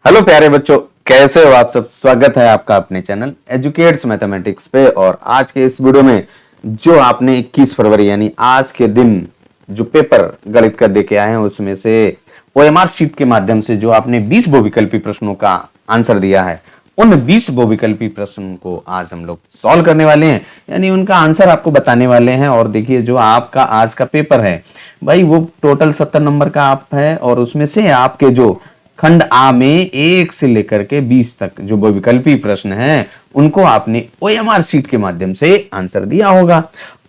Hello प्यारे बच्चों, कैसे हो आप सब। स्वागत है आपका अपने चैनल एजुकेट्स मैथमेटिक्स पे। और आज के इस वीडियो में जो आपने 21 फरवरी यानी आज के दिन जो पेपर गणित का देके आए हैं उसमें से ओएमआर शीट के माध्यम से जो आपने 20 बहुविकल्पी प्रश्नों का आंसर दिया है, उन 20 बहुविकल्पी प्रश्न को आज हम लोग सॉल्व करने वाले हैं, यानी उनका आंसर आपको बताने वाले हैं। और देखिए जो आपका आज का पेपर है भाई, वो टोटल 70 नंबर का आप है और उसमें से आपके जो खंड आ में 1 से लेकर के 20 तक जो विकल्पी प्रश्न हैं उनको आपने ओएमआर शीट के माध्यम से आंसर दिया होगा।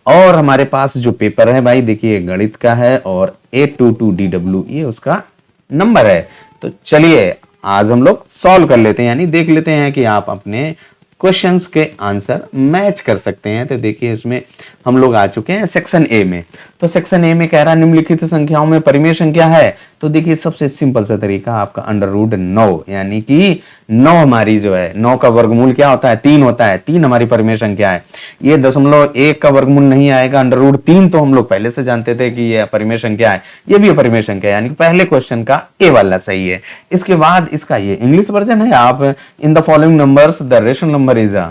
और हमारे पास जो पेपर है भाई, देखिए गणित का है और 822DW ये उसका नंबर है। तो चलिए आज हम लोग सॉल्व कर लेते हैं, यानी देख लेते हैं कि आप अपने क्वेश्चंस के आंसर मैच कर सकते हैं। तो देखिए इसमें हम लोग आ चुके हैं सेक्शन ए में। तो सेक्शन ए में कह रहा है निम्नलिखित संख्याओं में परिमेय संख्या है। तो देखिए सबसे सिंपल सा तरीका आपका √9, यानी कि 9 हमारी जो है 9 का वर्गमूल क्या होता है 3 होता है। 3 हमारी परिमेय संख्या है। ये 0.1 का वर्गमूल नहीं आएगा। √3 तो हम लोग पहले से जानते थे कि ये परिमेय संख्या है, ये भी परिमेय संख्या है, यानी पहले क्वेश्चन का ए वाला सही है। इसके बाद इसका ये इंग्लिश वर्जन है, आप in the following numbers the rational number is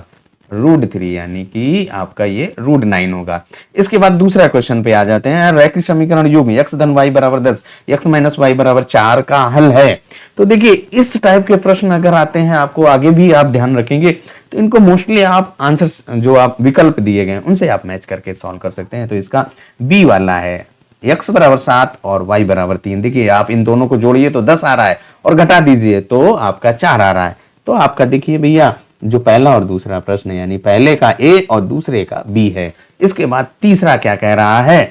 √3, यानी कि आपका ये √9 होगा। इसके बाद दूसरा क्वेश्चन पे आ जाते हैं। रैखिक समीकरण युग्म x धन y बराबर 10 x माइनस y बराबर 4 का हल है। तो देखिए इस टाइप के प्रश्न अगर आते हैं आपको, आगे भी आप ध्यान रखेंगे तो इनको मोस्टली आप आंसर जो आप विकल्प दिए गए उनसे आप मैच करके सॉल्व कर सकते हैं। तो इसका बी वाला है, x बराबर 7 और y बराबर 3। देखिए आप इन दोनों को जोड़िए तो 10 आ रहा है और घटा दीजिए तो आपका 4 आ रहा है। तो आपका देखिए भैया जो पहला और दूसरा प्रश्न है, यानी पहले का ए और दूसरे का बी है। इसके बाद तीसरा क्या कह रहा है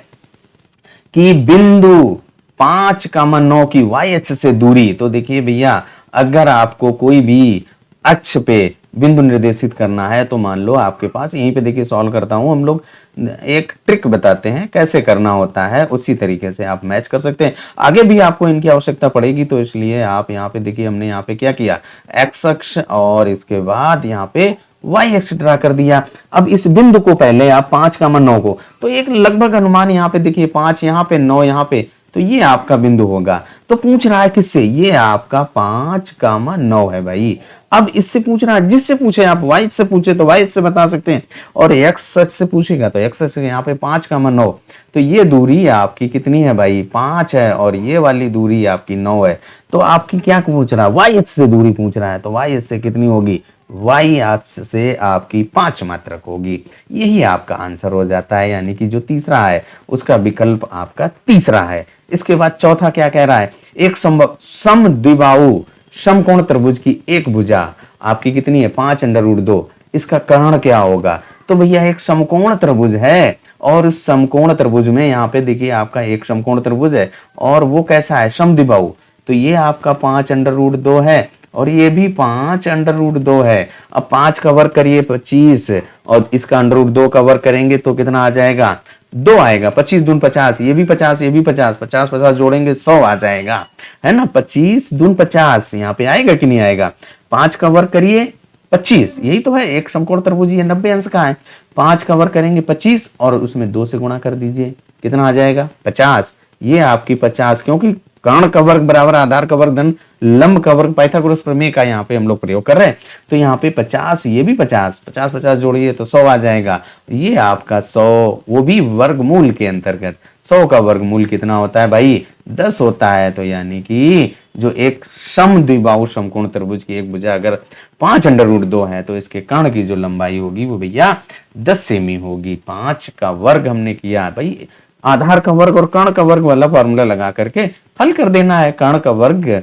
कि बिंदु 5,9 की वाई अक्ष से दूरी। तो देखिए भैया अगर आपको कोई भी अक्ष पे बिंदु निर्देशित करना है तो मान लो आपके पास यहीं पे, देखिए सॉल्व करता हूं, हम लोग एक ट्रिक बताते हैं कैसे करना होता है, उसी तरीके से आप मैच कर सकते हैं। आगे भी आपको इनकी आवश्यकता पड़ेगी तो इसलिए आप यहाँ पे देखिए हमने यहाँ पे क्या किया, एक्स अक्ष और इसके बाद यहाँ पे वाई अक्ष ड्रा कर दिया। अब इस बिंदु को पहले आप 5,9 को, तो एक लगभग अनुमान यहाँ पे देखिए 5 यहाँ पे 9 यहाँ पे, तो ये आपका बिंदु होगा। तो पूछ रहा है किससे, ये आपका 5,9 है भाई। अब इससे पूछ रहा है, जिससे पूछे आप y से पूछे तो y से बता सकते हैं, और x सच से पूछेगा तो x सच से यहाँ पे 5,9। तो ये दूरी आपकी कितनी है भाई, 5 है और ये वाली दूरी आपकी 9 है। तो आपकी क्या पूछ रहा है, y से दूरी पूछ रहा है, तो y से कितनी होगी, y अक्ष से आपकी 5 मात्रक होगी। यही आपका आंसर हो जाता है, यानी कि जो तीसरा है उसका विकल्प आपका तीसरा है। इसके बाद चौथा क्या कह रहा है, एक समद्विबाहु समकोण त्रिभुज की एक भुजा आपकी कितनी है 5√2, इसका कर्ण क्या होगा। तो भैया एक समकोण त्रिभुज है और उस समकोण त्रिभुज में यहाँ पे देखिए आपका एक समकोण त्रिभुज है और वो कैसा है, समद्विबाहु। तो ये आपका 5√2 है और ये भी 5√2 है। अब 5 का वर्ग करिए 25 और इसका √2 का वर्ग करेंगे तो कितना आ जाएगा, 2 आएगा। 25 दून 50, ये भी 50 ये भी 50, 50 जोड़ेंगे 100 आ जाएगा, है ना। 25 दून 50 यहाँ पे आएगा कि नहीं आएगा। 5 का वर्ग करिए 25, यही तो है एक समकोण त्रिभुज, ये 90 अंश का है। 5 का वर्ग करेंगे 25 और उसमें 2 से गुणा कर दीजिए, कितना आ जाएगा 50। ये आपकी 50, क्योंकि कर्ण का वर्ग बराबर आधार का वर्ग धन लंब का वर्ग, पाइथागोरस प्रमेय का यहाँ पे हम लोग प्रयोग कर रहे हैं। तो यहाँ पे 50, ये भी 50, 50 जोड़िए तो 100 आ जाएगा। ये आपका 100, वो भी वर्गमूल के अंतर्गत। 100 का वर्गमूल कितना होता है भाई, 10 होता है। तो यानी कि जो एक समद्विबाहु समकोण त्रिभुज की एक भुजा अगर 5√2 है तो इसके कर्ण की जो लंबाई होगी वो भैया 10 सेमी होगी। 5 का वर्ग हमने किया भाई, आधार का वर्ग और कर्ण का वर्ग वाला फॉर्मूला लगा करके हल कर देना है। कर्ण का वर्ग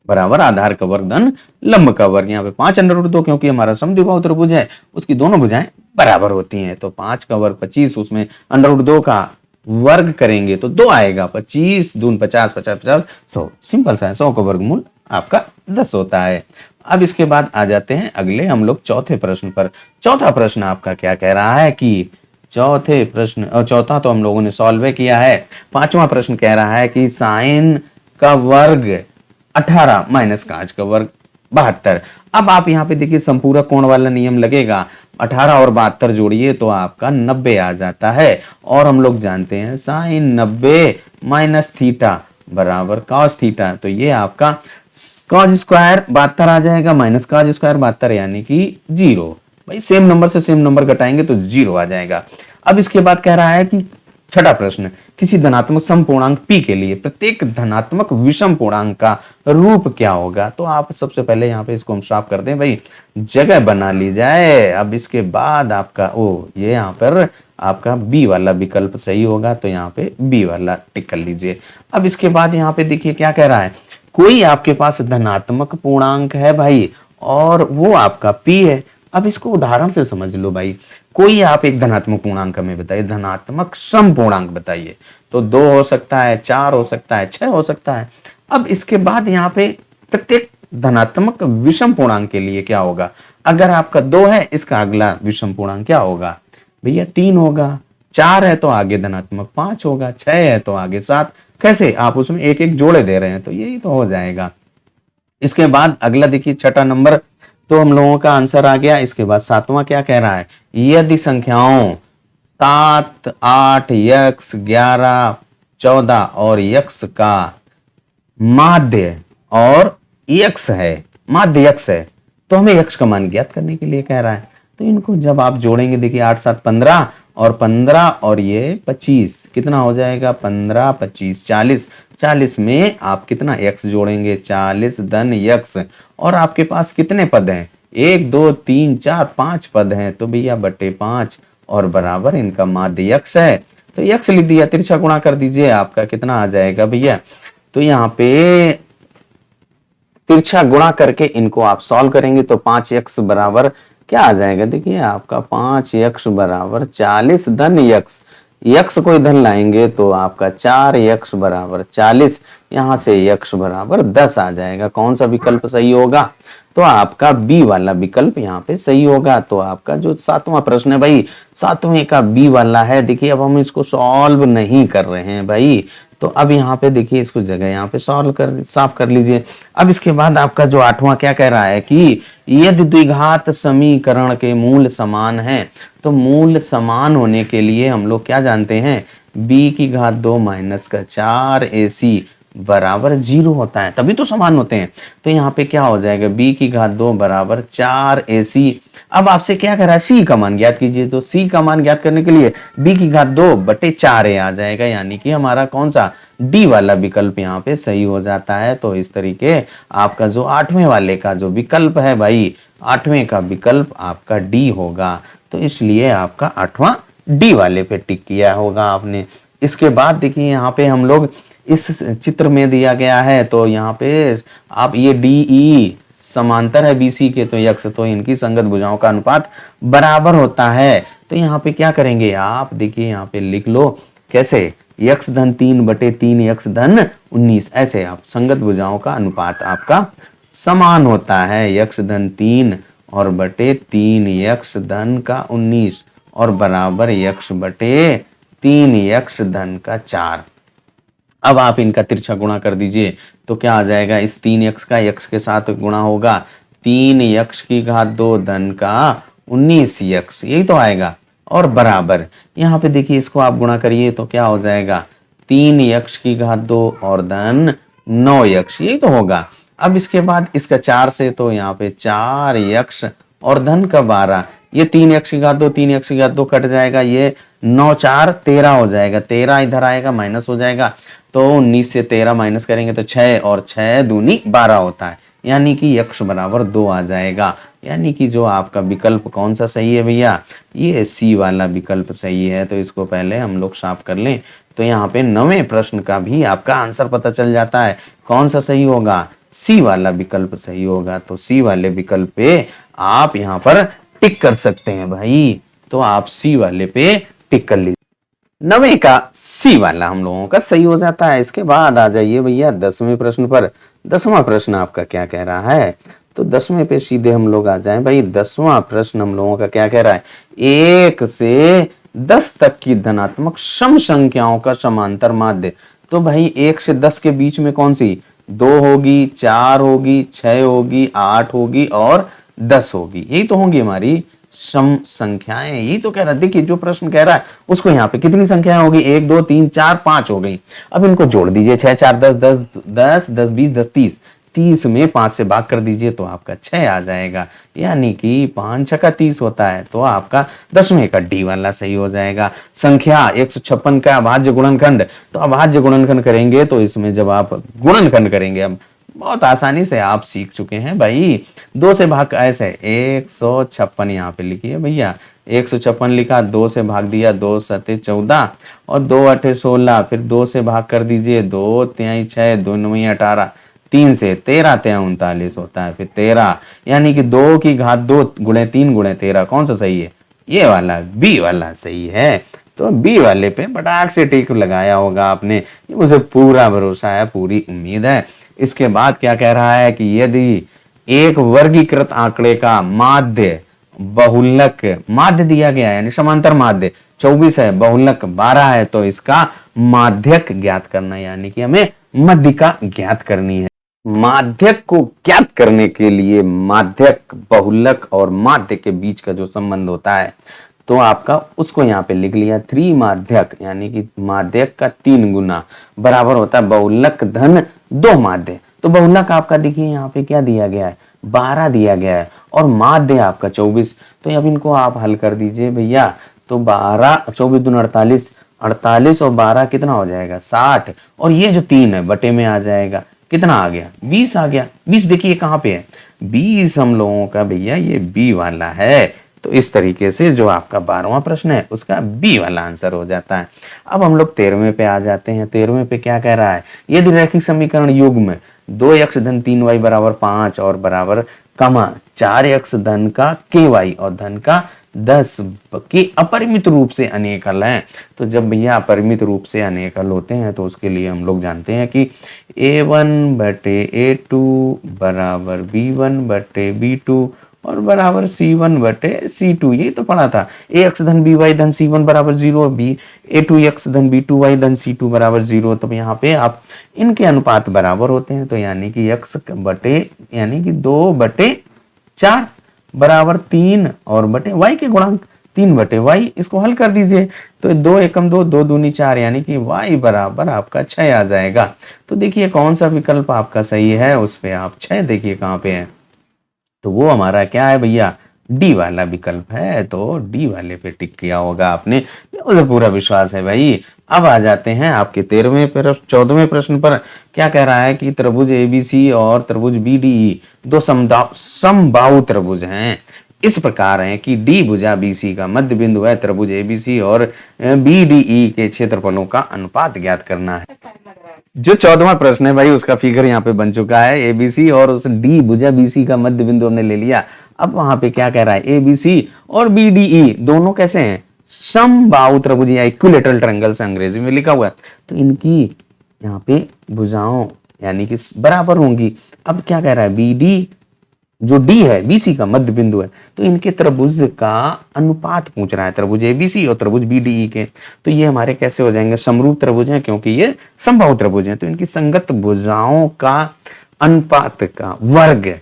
बराबर आधार का वर्ग धन लंब का वर्ग। यहाँ पे 5√2 क्योंकि हमारा समद्विबाहु त्रिभुज है, उसकी दोनों भुजाएं बराबर होती हैं। तो 5 का वर्ग 25, उसमें √2 का वर्ग करेंगे तो 2 आएगा। 25 दून 50, 50 100, सिंपल सा है। 100 का वर्गमूल आपका 10 होता है। अब इसके बाद आ जाते हैं अगले हम लोग चौथे प्रश्न पर। चौथा प्रश्न आपका क्या कह रहा है कि चौथा तो हम लोगों ने सॉल्व किया है। पांचवा प्रश्न कह रहा है कि साइन का वर्ग 18 माइनस काज का वर्ग 72। अब आप यहाँ पे देखिए संपूरक कोण वाला नियम लगेगा, 18 और 72 जोड़िए तो आपका 90 आ जाता है। और हम लोग जानते हैं साइन 90 माइनस थीटा बराबर कॉस थीटा। तो ये आपका कॉज स्क्वायर 72 आ जाएगा, माइनस कॉज स्क्वायर 72 यानी कि 0। भाई सेम नंबर से सेम नंबर घटाएंगे तो 0 आ जाएगा। अब इसके बाद कह रहा है कि छठा प्रश्न, किसी धनात्मक सम पूर्णांक p के लिए प्रत्येक धनात्मक विषम पूर्णांक का रूप क्या होगा। तो आप सबसे पहले यहाँ पे इसको हम साफ कर दें भाई, जगह बना ली जाए। अब इसके बाद आपका ये यहाँ पर आपका बी वाला विकल्प सही होगा, तो यहाँ पे बी वाला टिक कर लीजिए। अब इसके बाद यहाँ पे देखिए क्या कह रहा है, कोई आपके पास धनात्मक पूर्णांक है भाई और वो आपका p है। अब इसको उदाहरण से समझ लो भाई, कोई आप एक धनात्मक पूर्णांक हमें बताइए, धनात्मक सम पूर्णांक बताइए। तो 2 हो सकता है, 4 हो सकता है, 6 हो सकता है। अब इसके बाद यहाँ पे प्रत्येक धनात्मक विषम पूर्णांक के लिए क्या होगा, अगर आपका 2 है इसका अगला विषम पूर्णांक क्या होगा भैया 3 होगा, 4 है तो आगे धनात्मक 5 होगा, 6 है तो आगे 7। कैसे आप उसमें एक एक जोड़े दे रहे हैं, तो यही तो हो जाएगा। इसके बाद अगला देखिए छठा नंबर, तो हम लोगों का आंसर आ गया। इसके बाद सातवां क्या कह रहा है, यदि संख्याओं 7, 8, यक्स 11, 14 और यक्स का माध्य और यक्स है, माध्य यक्स है, तो हमें यक्स का मान ज्ञात करने के लिए कह रहा है। तो इनको जब आप जोड़ेंगे देखिए 8, 7, 15 और 15 और ये 25 कितना हो जाएगा, 15, 25, 40। 40 में आप कितना x जोड़ेंगे, 40 धन यक्स। और आपके पास कितने पद हैं, 1, 2, 3, 4, 5 पद हैं, तो भैया बटे 5 और बराबर इनका माध्य यक्स है। तो यक्स लिख दिया, तिरछा गुणा कर दीजिए, आपका कितना आ जाएगा भैया। तो यहाँ पे तिरछा गुणा करके इनको आप सॉल्व करेंगे तो 5x बराबर क्या आ जाएगा, देखिए आपका 5x बराबर 40 धन यक्स। यक्स कोई धन लाएंगे तो आपका 4x बराबर 40, यहां से यक्स बराबर 10 आ जाएगा। कौन सा विकल्प सही होगा, तो आपका बी वाला विकल्प यहाँ पे सही होगा। तो आपका जो सातवां प्रश्न है भाई, सातवें का बी वाला है। देखिए अब हम इसको सॉल्व नहीं कर रहे हैं भाई, तो अब यहाँ पे देखिए इसको जगह यहाँ पे सॉल्व कर साफ कर लीजिए। अब इसके बाद आपका जो आठवां क्या कह रहा है कि यदि द्विघात समीकरण के मूल समान है, तो मूल समान होने के लिए हम लोग क्या जानते हैं, b की घात 2 माइनस का 4 ac बराबर 0 होता है, तभी तो समान होते हैं। तो यहाँ पे क्या हो जाएगा, b की घात 2 बराबर 4 ac। अब आपसे क्या कह रहा है, c का मान ज्ञात कीजिए। तो c का मान ज्ञात करने के लिए b की घात 2 बटे 4a आ जाएगा, यानी कि हमारा कौन सा डी वाला विकल्प यहाँ पे सही हो जाता है। तो इस तरीके आपका जो आठवें वाले का जो विकल्प है भाई, आठवें का विकल्प आपका डी होगा। तो इसलिए आपका आठवां डी वाले पे टिक किया होगा आपने। इसके बाद देखिए यहाँ पे हम लोग इस चित्र में दिया गया है, तो यहाँ पे आप ये डी ई समांतर है बीसी के, तो यक्स, तो इनकी संगत भुजाओं का अनुपात बराबर होता है। तो यहाँ पे क्या करेंगे आप, देखिए यहाँ पे लिख लो कैसे, यक्स धन 3 बटे 3 यक्स धन 19, ऐसे आप संगत भुजाओं का अनुपात आपका समान होता है, यक्स धन 3 और बटे 3 यक्स धन का 19 और बराबर यक्स बटे 3 यक्स धन का 4। अब आप इनका तिरछा गुणा कर दीजिए तो क्या आ जाएगा, इस 3x का x के साथ गुणा होगा, 3x की घात 2 धन का 19x, यही तो आएगा। और बराबर यहाँ पे देखिए इसको आप गुणा करिए तो क्या हो जाएगा, 3x की घात 2 और धन 9x, यही तो होगा। अब इसके बाद इसका 4 से, तो यहाँ पे 4x और धन का 12, ये 3x की घात 2 3x की घात 2 कट जाएगा, ये 9 4 13 हो जाएगा, 13 इधर आएगा माइनस हो जाएगा, तो 19 से 13 माइनस करेंगे तो 6 और 6 दूनी 12 होता है, यानी कि यक्ष बराबर 2 आ जाएगा। यानी कि जो आपका विकल्प कौन सा सही है भैया, ये सी वाला विकल्प सही है। तो इसको पहले हम लोग साफ कर लें, तो यहाँ पे 9वें प्रश्न का भी आपका आंसर पता चल जाता है। कौन सा सही होगा, सी वाला विकल्प सही होगा। तो सी वाले विकल्प पे आप यहाँ पर टिक कर सकते हैं भाई, तो आप सी वाले पे टिक कर लीजिए। 9वें का सी वाला हम लोगों का सही हो जाता है। इसके बाद आ जाइए भैया 10वें प्रश्न पर। 10वां प्रश्न आपका क्या कह रहा है, तो 10वें पे सीधे हम लोग आ जाएं भाई। 10वां प्रश्न हम लोगों का क्या कह रहा है, 1 से 10 तक की धनात्मक सम संख्याओं का समांतर माध्य। तो भाई 1 से 10 के बीच में कौन सी, 2 होगी, 4 होगी, 6 होगी, 8 होगी और 10 होगी, यही तो होंगी हमारी सम संख्याएं। यही तो कह रहा है, देखिए जो प्रश्न कह रहा है उसको यहाँ पे कितनी संख्याएं होगी, 1 2 3 4 5 हो गई। अब इनको जोड़ दीजिए, 6 4 10 10 10 10 20 10 30, 30 में 5 से भाग कर दीजिए तो आपका 6 आ जाएगा, यानी कि 5 छक्का 30 होता है, तो आपका 10वें का डी वाला सही हो जाएगा। संख्या 156 का अभाज्य गुणनखंड, तो अभाज्य गुणनखंड करेंगे तो इसमें जब आप गुणनखंड करेंगे, अब बहुत आसानी से आप सीख चुके हैं भाई, 2 से भाग ऐसे 156 यहाँ पे लिखिए भैया, 156 लिखा, 2 से भाग दिया, 2 सते 14 और 2 अठे 16, फिर 2 से भाग कर दीजिए, 2 तिहाई 6, 2 नौवीं 18, 3 से 13 तिहाई 39 होता है, फिर 13, यानी कि 2 की घात 2 गुणे 3 गुणे 13, कौन सा सही है? ये वाला बी वाला सही है। तो बी वाले पे पटाख से टिक लगाया होगा आपने, मुझे पूरा भरोसा है, पूरी उम्मीद है। इसके बाद क्या कह रहा है कि यदि एक वर्गीकृत आंकड़े का माध्य बहुलक, माध्य दिया गया है यानी समांतर माध्य 24 है, बहुलक 12 है, तो इसका माध्यक ज्ञात करना, यानी कि हमें मध्यिका ज्ञात करनी है। माध्यक को ज्ञात करने के लिए माध्यक, बहुलक और माध्य के बीच का जो संबंध होता है, तो आपका उसको यहाँ पे लिख लिया, 3 माध्यक, यानी कि माध्यक का 3 गुना बराबर होता है बहुलक धन 2 माध्य। तो बहुलक आपका देखिए यहाँ पे क्या दिया गया है, 12 दिया गया है, और माध्य आपका 24। तो अब इनको आप हल कर दीजिए भैया, तो 12 24 दूनी 48, 48 और 12 कितना हो जाएगा 60, और ये जो 3 है बटे में आ जाएगा, कितना आ गया 20 आ गया। 20 देखिए कहाँ पे है, 20 हम लोगों का भैया ये बी वाला है। तो इस तरीके से जो आपका 12वां प्रश्न है उसका बी वाला आंसर हो जाता है। अब हम लोग 13वें पे आ जाते हैं। 13वें पे क्या कह रहा है, यदि रैखिक समीकरण युग्म 2x धन 3y बराबर 5 और बराबर कमा 4x धन का ky और धन का 10 के अपरिमित रूप से अनेक हल हैं। तो जब भैया अपरिमित रूप से अनेक हल होते हैं तो उसके लिए हम लोग जानते हैं कि a1 बटे a2 बराबर b1 बटे b2 और बराबर c1 बटे c2, यही तो पढ़ा था। ax धन by धन c1 बराबर 0, b a2x धन b2y धन c2 बराबर 0। तो यहाँ पे आप इनके अनुपात बराबर होते हैं, तो यानी कि x बटे यानी कि 2 बटे 4 बराबर 3 और बटे y के गुणांक 3 बटे y, इसको हल कर दीजिए। तो 2 एकम 2, 2 दूनी 4, यानी कि y बराबर आपका 6 आ जाएगा। तो देखिए कौन सा विकल्प आपका सही है, उस पे आप 6 देखिए कहाँ पे है, तो वो हमारा क्या है भैया, डी वाला विकल्प है। तो डी वाले पे टिक किया होगा आपने, मुझे पूरा विश्वास है भाई। अब आ जाते हैं आपके 14वें प्रश्न पर। क्या कह रहा है कि त्रिभुज एबीसी और त्रिभुज बीडीई दो समबाहु त्रिभुज हैं, इस प्रकार है कि डी भुजा बीसी का मध्य बिंदु है, त्रिभुज एबीसी और बीडीई के क्षेत्रफलों का अनुपात ज्ञात करना है। जो 14वां प्रश्न है भाई उसका फिगर यहाँ पे बन चुका है, एबीसी और उस डी भुजा बीसी का मध्य बिंदु हमने ले लिया। अब वहां पे क्या कह रहा है, एबीसी और बीडीई दोनों कैसे हैं, समबाहु त्रिभुज या इक्विलेटरल ट्रायंगल से अंग्रेजी में लिखा हुआ है, तो इनकी यहाँ पे भुजाओं यानी कि बराबर होंगी। अब क्या कह रहा है, बीडी जो डी है बीसी का मध्य बिंदु है, तो इनके त्रिभुज का अनुपात पूछ रहा है, त्रिभुज एबीसी और त्रिभुज बीडीई के। तो ये हमारे कैसे हो जाएंगे, समरूप त्रिभुज हैं, क्योंकि ये समबाहु त्रिभुज हैं। तो इनकी संगत भुजाओं का अनुपात का वर्ग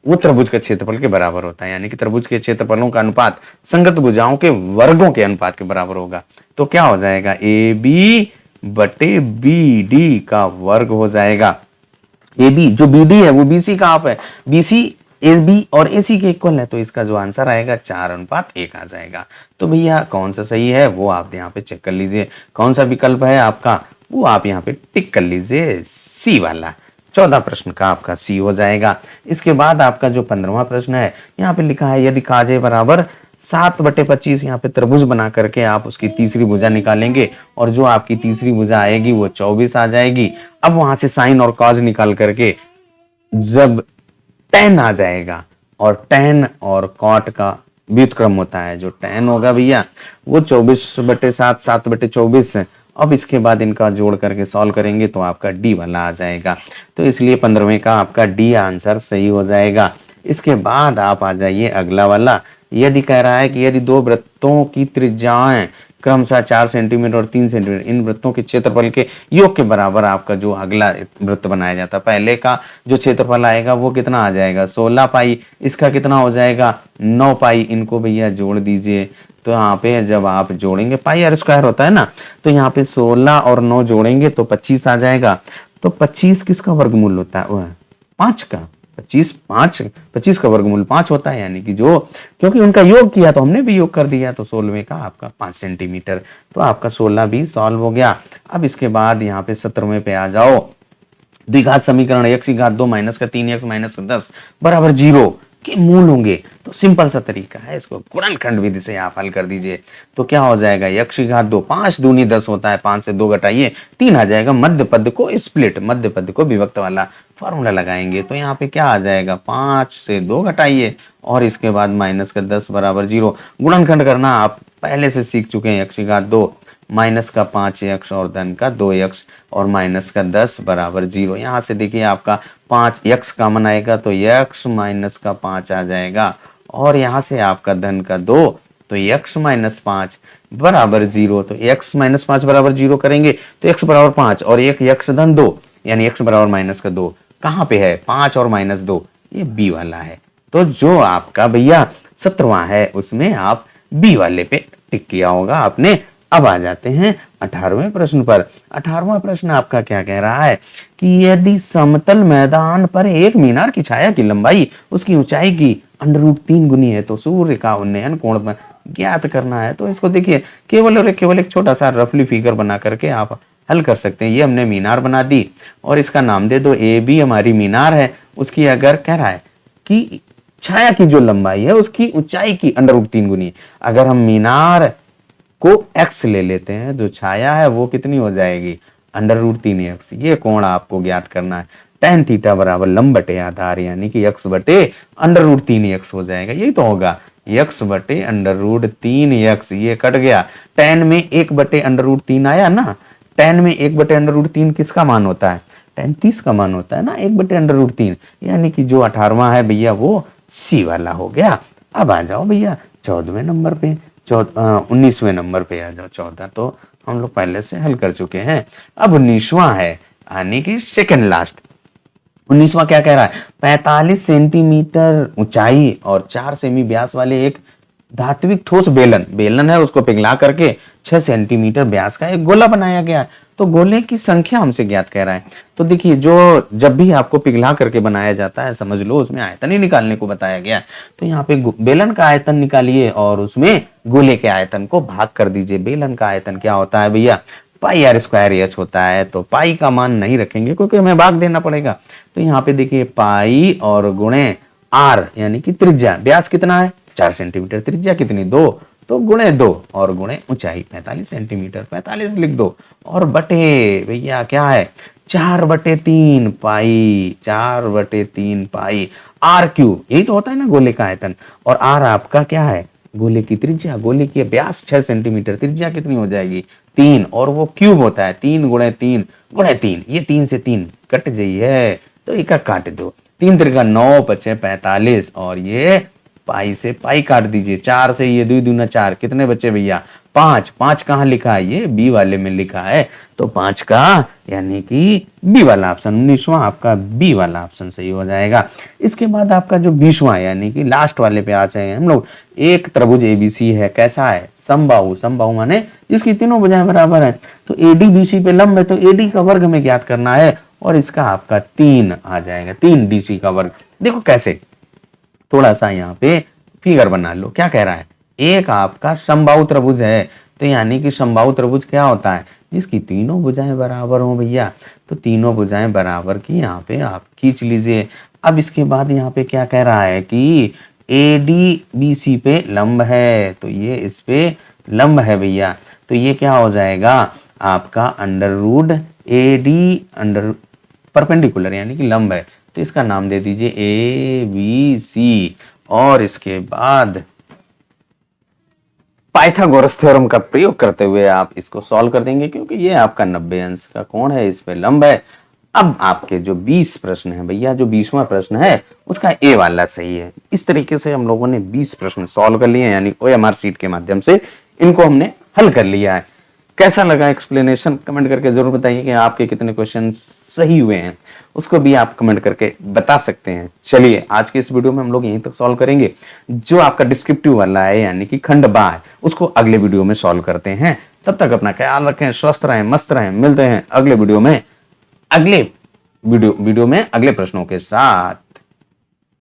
वो त्रिभुज के क्षेत्रफल के बराबर होता है, यानी कि त्रिभुज के क्षेत्रफलों का अनुपात संगत भुजाओं के वर्गों के अनुपात के बराबर होगा। तो क्या हो जाएगा, ए बी बटे बी डी का वर्ग हो जाएगा। ए बी जो बी डी है वो बीसी का आप है, बीसी ए बी और ए सी के इक्वल है, तो इसका जो आंसर आएगा 4:1 आ जाएगा। तो भैया कौन सा सही है वो आप यहाँ पे चेक कर लीजिए, कौन सा विकल्प है आपका वो आप यहाँ पे टिक कर लीजिए, सी वाला। 14 प्रश्न का आपका सी हो जाएगा। इसके बाद आपका जो 15वां प्रश्न है यहाँ पे लिखा है, यदि काजे बराबर 7/25 यहाँ पे त्रिभुज बना करके आप उसकी तीसरी भुजा निकालेंगे और जो आपकी तीसरी भुजा आएगी वो 24 आ जाएगी। अब वहां से साइन और कॉज निकाल करके जब tan आ जाएगा, और tan और cot का व्युत्क्रम होता है, जो tan होगा भैया वो 24/7 7/24 है। अब इसके बाद इनका जोड़ करके सॉल्व करेंगे तो आपका डी वाला आ जाएगा। तो इसलिए 15वें का आपका डी आंसर सही हो जाएगा। इसके बाद आप आ जाइए अगला वाला। यदि कह रहा है कि यदि दो वृत्तों की त्रिज्याएं क्रमशः 4 सेंटीमीटर और 3 सेंटीमीटर, इन वृत्तों के क्षेत्रफल के योग के बराबर आपका जो अगला वृत्त बनाया जाता है, पहले का जो क्षेत्रफल आएगा वो कितना आ जाएगा 16 पाई, इसका कितना हो जाएगा 9 पाई। इनको भैया जोड़ दीजिए, तो यहाँ पे जब आप जोड़ेंगे पाई आर स्क्वायर होता है ना, तो यहाँ पे 16 और 9 जोड़ेंगे तो 25 आ जाएगा। तो 25 किसका वर्गमूल होता है, 5 का 25 का वर्गमूल 5 होता है, यानी कि जो, क्योंकि उनका योग किया तो हमने भी योग कर दिया, तो 16वें का आपका 5 सेंटीमीटर। तो आपका 16 भी सॉल्व हो गया। अब इसके बाद यहाँ पे 17वें पे आ जाओ। द्विघात समीकरण x की घात 2 माइनस का 3x माइनस का 10 बराबर 0 के मूल होंगे। तो सिंपल सा तरीका है, इसको गुणनखंड विधि से आप हल कर दीजिए। तो क्या हो जाएगा, x की घात 2, 5 दूनी 10 होता है, 5 से 2 घटाइए 3 आ जाएगा। मध्य पद को स्प्लिट, मध्य पद को विभक्त वाला फॉर्मूला लगाएंगे। तो यहाँ पे क्या आ जाएगा, 5 से 2 घटाइए और इसके बाद माइनस का 10 बराबर 0। गुणनखंड करना आप पहले से सीख चुके हैं। x की घात 2 माइनस का 5x और धन का 2x और माइनस का 10 बराबर 0। यहाँ से देखिए आपका 5x कॉमन आएगा तो x माइनस का 5 आ जाएगा और यहाँ से आपका धन का 2 तो x माइनस 5 बराबर 0। तो x माइनस 5 बराबर 0 करेंगे तो x बराबर 5 और एक x धन 2 यानी x बराबर माइनस का 2 कहाँ पे है, 5 और माइनस 2, ये b वाला है। तो जो आपका भैया 17वां है उसमें आप b वाले पे टिक किया होगा आपने। अब आ जाते हैं 18वें प्रश्न पर। 18वां प्रश्न आपका क्या कह रहा है कि यदि समतल मैदान पर एक मीनार की छाया की लंबाई उसकी ऊंचाई की √3 गुनी है तो सूर्य का उन्नयन कोण में ज्ञात करना है। तो इसको देखिए केवल एक छोटा सा रफली फिगर बना करके आप हल कर सकते हैं। ये हमने मीनार बना दी और इसका नाम दे दो AB, हमारी मीनार है। उसकी अगर कह रहा है कि छाया की जो लंबाई है उसकी ऊंचाई की √3 गुनी, अगर हम मीनार को x ले लेते हैं, जो छाया है वो कितनी हो जाएगी, √3x। ये कोण आपको ज्ञात करना है। tan थीटा बराबर लंब बटे आधार यानी कि x बटे √3x हो जाएगा। यही तो होगा, x बटे √3x। ये कट गया, tan में 1 बटे √3 आया ना। tan में 1 बटे √3 किसका मान होता है, tan 30 का मान होता है ना, 1 बटे √3। यानी कि जो 18वां है भैया वो C वाला हो गया। अब आ जाओ भैया 14वें नंबर पे, 19वें नंबर पे आ जाओ। 14 तो हम लोग पहले से हल कर चुके हैं। अब 19वां है यानी कि सेकंड लास्ट। 19वां क्या कह रहा है, 45 सेंटीमीटर ऊंचाई और 4 सेमी व्यास वाले एक धात्विक ठोस बेलन है, उसको पिघला करके 6 सेंटीमीटर व्यास का एक गोला बनाया गया है। तो गोले की संख्या हमसे ज्ञात कह रहा है। तो देखिए जो जब भी आपको पिघला करके बनाया जाता है समझ लो उसमें आयतन ही निकालने को बताया गया है। तो यहाँ पे बेलन का आयतन निकालिए और उसमें गोले के आयतन को भाग कर दीजिए। बेलन का आयतन क्या होता है भैया, πr² होता है। तो पाई का मान नहीं रखेंगे क्योंकि हमें भाग देना पड़ेगा। तो यहाँ पे देखिए पाई और गुणे r यानी कि त्रिज्या, व्यास कितना है 4 सेंटीमीटर, त्रिज्या कितनी 2, तो गुणे 2 और गुणे ऊंचाई 45 सेंटीमीटर, 45 लिख दो और बटे भैया क्या है 4/3 पाई, 4/3 पाई r³। यही तो होता है ना गोले का आयतन। और r आपका क्या है, गोले की त्रिज्या, गोले की व्यास 6 सेंटीमीटर, त्रिज्या कितनी हो जाएगी 3 और वो क्यूब होता है 3 गुणे 3 गुणे 3। ये 3 से 3 कट जाइए तो एक काट दो, 3 त्रिका 9 बचे 45 और ये पाई से पाई काट दीजिए, 4 से ये 2 दूना 4, कितने बच्चे भैया 5। 5 कहाँ लिखा है, ये बी वाले में लिखा है। तो 5 का यानी कि बी वाला ऑप्शन, 19वां आपका बी वाला ऑप्शन सही हो जाएगा। इसके बाद आपका जो 20वां यानी कि लास्ट वाले पे आ जाए हम लोग। एक त्रिभुज एबीसी है, कैसा है समबाहु, समबाहु माने जिसकी तीनों भुजाएं बराबर है। तो एडी बीसी पे लंब है तो एडी का वर्ग में ज्ञात करना है और इसका आपका 3 आ जाएगा, 3 डीसी का वर्ग। देखो कैसे, थोड़ा सा यहाँ पे फिगर बना लो। क्या कह रहा है, एक आपका समबाहु त्रिभुज है तो यानी कि समबाहु त्रिभुज क्या होता है, जिसकी तीनों भुजाएं बराबर हो भैया। तो तीनों भुजाएं बराबर की यहाँ पे आप खींच लीजिए। अब इसके बाद यहाँ पे क्या कह रहा है कि एडी बीसी पे लंब है तो ये इस पे लंब है भैया। तो ये क्या हो जाएगा आपका √AD अंडर परपेंडिकुलर यानी कि लंब है। तो इसका नाम दे दीजिए ABC और इसके बाद पाइथागोरस थ्योरम का प्रयोग करते हुए आप इसको सॉल्व कर देंगे क्योंकि ये आपका 90 अंश का कोण है, इस पे लंब है। अब आपके जो 20 प्रश्न है भैया, जो 20वां प्रश्न है उसका ए वाला सही है। इस तरीके से हम लोगों ने 20 प्रश्न सॉल्व कर लिए यानी OMR शीट के माध्यम से इनको हमने हल कर लिया है। कैसा लगा एक्सप्लेनेशन, कमेंट करके जरूर बताइए कि आपके कितने क्वेश्चन सही हुए हैं, उसको भी आप कमेंट करके बता सकते हैं। चलिए आज के इस वीडियो में हम लोग यहीं तक सॉल्व करेंगे। जो आपका डिस्क्रिप्टिव वाला है यानी कि खंड बा है उसको अगले वीडियो में सॉल्व करते हैं। तब तक अपना ख्याल रखें, स्वस्थ रहें, मस्त रहें। मिलते हैं अगले वीडियो में अगले वीडियो में अगले प्रश्नों के साथ।